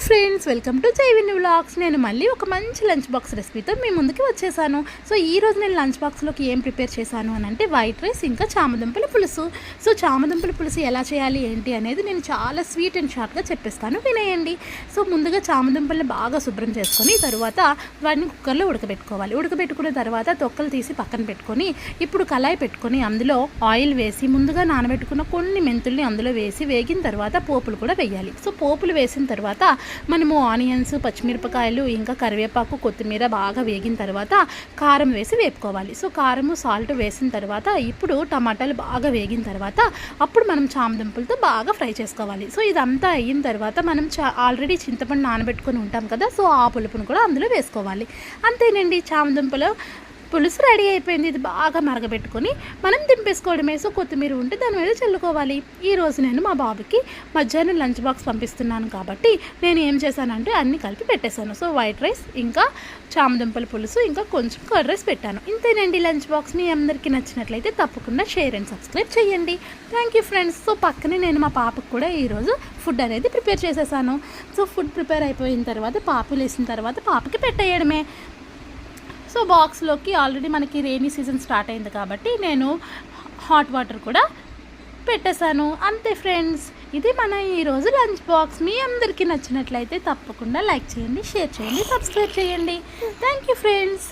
Friends, welcome to Jaivin vlogs. నేను మళ్ళీ ఒక మంచి లంచ్ బాక్స్ రెసిపీతో మీ ముందుకి వచ్చేసాను. సో ఈరోజు నేను లంచ్ బాక్స్లోకి ఏం ప్రిపేర్ చేశాను అని అంటే వైట్ రైస్ ఇంకా చామదుంపల పులుసు. సో చామదుంపల పులుసు ఎలా చేయాలి ఏంటి అనేది నేను చాలా స్వీట్ అండ్ షార్ట్గా చెప్పేస్తాను, వినేయండి. సో ముందుగా చామదుంపల్ని బాగా శుభ్రం చేసుకొని తర్వాత వాటిని కుక్కర్లో ఉడకబెట్టుకోవాలి. ఉడకబెట్టుకున్న తర్వాత తొక్కలు తీసి పక్కన పెట్టుకొని ఇప్పుడు కళాయి పెట్టుకొని అందులో ఆయిల్ వేసి ముందుగా నానబెట్టుకున్న కొన్ని మెంతుల్ని అందులో వేసి వేగిన తర్వాత పోపులు కూడా వేయాలి. సో పోపులు వేసిన తర్వాత మనము ఆనియన్స్, పచ్చిమిరపకాయలు ఇంకా కరివేపాకు, కొత్తిమీర బాగా వేగిన తర్వాత కారం వేసి వేపుకోవాలి. సో కారము, సాల్ట్ వేసిన తర్వాత ఇప్పుడు టమాటాలు బాగా వేగిన తర్వాత అప్పుడు మనం చామదుంపలతో బాగా ఫ్రై చేసుకోవాలి. సో ఇదంతా అయిన తర్వాత మనం ఆల్రెడీ చింతపండు నానబెట్టుకొని ఉంటాం కదా, సో ఆ పులుపును కూడా అందులో వేసుకోవాలి. అంతేనండి, చామదుంపలు పులుసు రెడీ అయిపోయింది. ఇది బాగా మరగబెట్టుకొని మనం దింపేసుకోవడమే. సో కొత్తిమీర ఉంటే దాని మీద చల్లుకోవాలి. ఈరోజు నేను మా బాబుకి మధ్యాహ్నం లంచ్ బాక్స్ పంపిస్తున్నాను కాబట్టి నేను ఏం చేశానంటే అన్నీ కలిపి పెట్టేశాను. సో వైట్ రైస్ ఇంకా చామదుంపల పులుసు ఇంకా కొంచెం కర్డ్ రైస్ పెట్టాను. ఇంతేనండి లంచ్ బాక్స్. మీ అందరికీ నచ్చినట్లయితే తప్పకుండా షేర్ అండ్ సబ్స్క్రైబ్ చేయండి. Thank you friends. సో పక్కనే నేను మా పాపకు కూడా ఈరోజు ఫుడ్ అనేది ప్రిపేర్ చేసేసాను. సో ఫుడ్ ప్రిపేర్ అయిపోయిన తర్వాత పాపలు వేసిన తర్వాత పాపకి పెట్టేయడమే. సో బాక్స్లోకి ఆల్రెడీ మనకి రెయినీ సీజన్ స్టార్ట్ అయింది కాబట్టి నేను హాట్ వాటర్ కూడా పెట్టేశాను. అంతే ఫ్రెండ్స్, ఇది మన ఈరోజు లంచ్ బాక్స్. మీ అందరికీ నచ్చినట్లయితే తప్పకుండా లైక్ చేయండి, షేర్ చేయండి, సబ్స్క్రైబ్ చేయండి. Thank you friends.